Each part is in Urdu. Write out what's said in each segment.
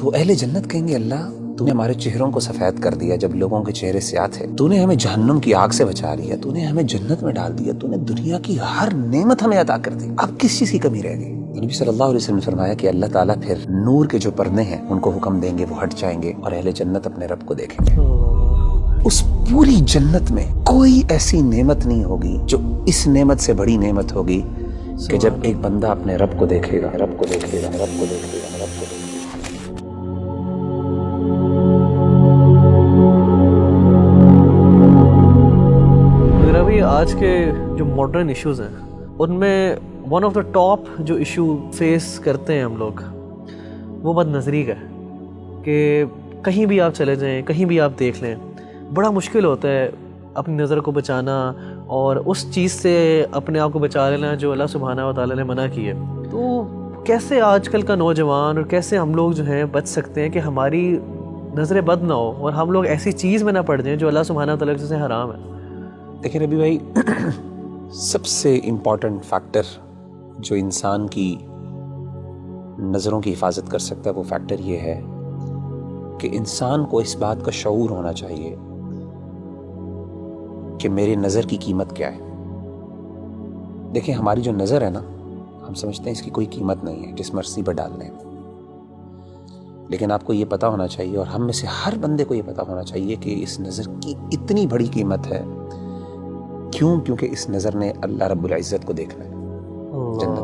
تو اہل جنت کہیں گے اللہ تو نے ہمارے چہروں کو سفید کر دیا جب لوگوں کے چہرے سیاہ تھے، تو نے ہمیں جہنم کی آگ سے بچا لیا، تو نے ہمیں جنت میں ڈال دیا، تو نے دنیا کی ہر نعمت ہمیں عطا کر دی، اب کس چیز کی کمی رہ گئی؟ نبی صلی اللہ علیہ وسلم نے فرمایا کہ اللہ تعالیٰ پھر نور کے جو پردے ہیں ان کو حکم دیں گے، وہ ہٹ جائیں گے اور اہل جنت اپنے رب کو دیکھیں گے۔ اس پوری جنت میں کوئی ایسی نعمت نہیں ہوگی جو اس نعمت سے بڑی نعمت ہوگی کہ جب ایک بندہ اپنے رب کو دیکھے گا، رب کو دیکھے گا، رب کو دیکھے گا، رب کو دیکھے گا۔ آج کے جو ماڈرن ایشوز ہیں ان میں ون آف دا ٹاپ جو ایشو فیس کرتے ہیں ہم لوگ وہ بد نظری کا ہے کہ کہیں بھی آپ چلے جائیں، کہیں بھی آپ دیکھ لیں، بڑا مشکل ہوتا ہے اپنی نظر کو بچانا اور اس چیز سے اپنے آپ کو بچا لینا جو اللہ سبحانہ و تعالیٰ نے منع کی ہے۔ تو کیسے آج کل کا نوجوان اور کیسے ہم لوگ جو ہیں بچ سکتے ہیں کہ ہماری نظریں بد نہ ہو اور ہم لوگ ایسی چیز میں نہ پڑ جائیں جو اللہ سبحانہ و تعالیٰ سے حرام ہے؟ دیکھیں ربی بھائی، سب سے امپورٹنٹ فیکٹر جو انسان کی نظروں کی حفاظت کر سکتا ہے وہ فیکٹر یہ ہے کہ انسان کو اس بات کا شعور ہونا چاہیے کہ میری نظر کی قیمت کیا ہے۔ دیکھیں ہماری جو نظر ہے نا، ہم سمجھتے ہیں اس کی کوئی قیمت نہیں ہے، جس مرضی پر ڈال لیں، لیکن آپ کو یہ پتا ہونا چاہیے اور ہم میں سے ہر بندے کو یہ پتا ہونا چاہیے کہ اس نظر کی اتنی بڑی قیمت ہے۔ کیوں؟ کیونکہ اس نظر نے اللہ رب العزت کو دیکھنا ہے جنت۔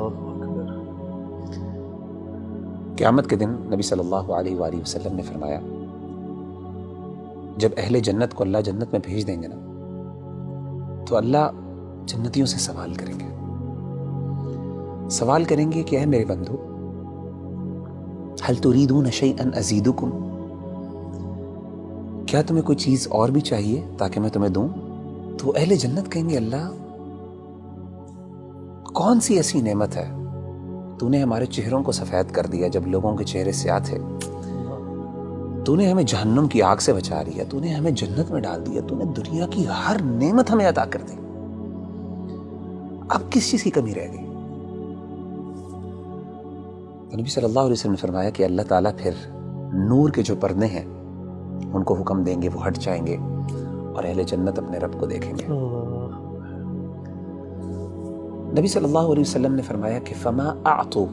قیامت کے دن نبی صلی اللہ علیہ وآلہ وسلم نے فرمایا جب اہل جنت کو اللہ جنت میں بھیج دیں گے نا تو اللہ جنتیوں سے سوال کریں گے، سوال کریں گے کہ اے میرے بندو هل تريدون شيئا ازيدكم، کیا تمہیں کوئی چیز اور بھی چاہیے تاکہ میں تمہیں دوں؟ تو اہل جنت کہیں گے اللہ کون سی ایسی نعمت ہے، تو نے ہمارے چہروں کو سفید کر دیا جب لوگوں کے چہرے سیاہ تھے، تو نے ہمیں جہنم کی آگ سے بچا لیا، تو نے ہمیں جنت میں ڈال دیا، تو نے دنیا کی ہر نعمت ہمیں عطا کر دی، اب کس چیز کی کمی رہ گئی؟ نبی صلی اللہ علیہ وسلم نے فرمایا کہ اللہ تعالیٰ پھر نور کے جو پردے ہیں ان کو حکم دیں گے، وہ ہٹ جائیں گے اور اہل جنت اپنے رب کو دیکھیں گے۔ نبی صلی اللہ علیہ وسلم نے فرمایا کہ فما اعطوا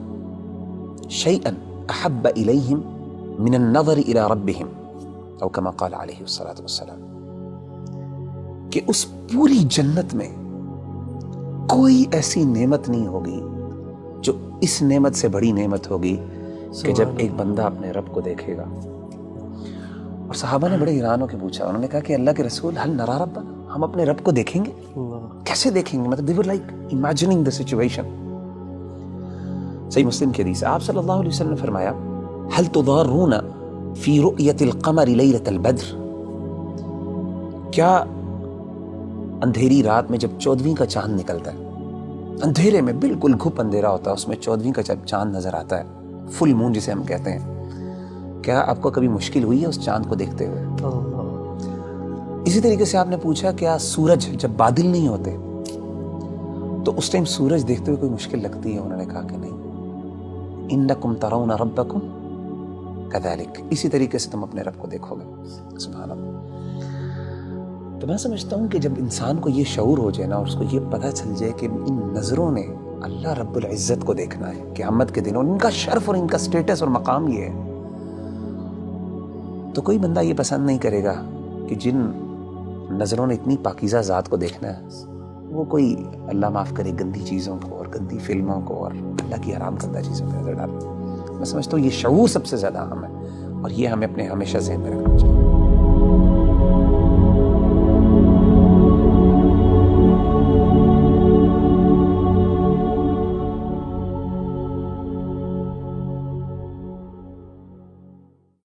شيئا احب الیہم من النظر الى ربهم او كما قال علیہ الصلاۃ والسلام، کہ اس پوری جنت میں کوئی ایسی نعمت نہیں ہوگی جو اس نعمت سے بڑی نعمت ہوگی کہ جب ایک بندہ اپنے رب کو دیکھے گا۔ اور صحابہ نے بڑے حیران ہو کے پوچھا، انہوں نے کہا کہ اللہ کے رسول هل نرى ربنا، ہم اپنے رب کو دیکھیں گے؟ کیسے دیکھیں گے؟ مطلب they were like imagining the situation۔ صحیح مسلم کی حدیث ہے، آپ صلی اللہ علیہ وسلم نے فرمایا هل تضارون في رؤية القمر ليلة البدر، کیا اندھیری رات میں جب 14ویں کا چاند نکلتا ہے، اندھیرے میں بالکل گھپ اندھیرا ہوتا ہے، اس میں 14ویں کا جب چاند نظر آتا ہے، فل مون جسے ہم کہتے ہیں، کیا آپ کو کبھی مشکل ہوئی ہے اس چاند کو دیکھتے ہوئے؟ اسی طریقے سے آپ نے پوچھا کیا سورج جب بادل نہیں ہوتے تو اس ٹائم سورج دیکھتے ہوئے کوئی مشکل لگتی ہے؟ انہوں نے کہا کہ نہیں، انکم ترون ربکم کذالک، اسی طریقے سے تم اپنے رب کو دیکھو گے۔ سبحان اللہ۔ تو میں سمجھتا ہوں کہ جب انسان کو یہ شعور ہو جائے نا اور اس کو یہ پتہ چل جائے کہ ان نظروں نے اللہ رب العزت کو دیکھنا ہے قیامت کے دن، اور ان کا شرف اور ان کا سٹیٹس اور مقام یہ ہے، تو کوئی بندہ یہ پسند نہیں کرے گا کہ جن نظروں نے اتنی پاکیزہ ذات کو دیکھنا ہے وہ کوئی اللہ معاف کرے گندی چیزوں کو اور گندی فلموں کو اور اللہ کی حرام کردہ چیزوں پہ نظر ڈالے۔ میں سمجھتا ہوں یہ شعور سب سے زیادہ اہم ہے اور یہ ہمیں اپنے ہمیشہ ذہن میں رکھنا چاہیے۔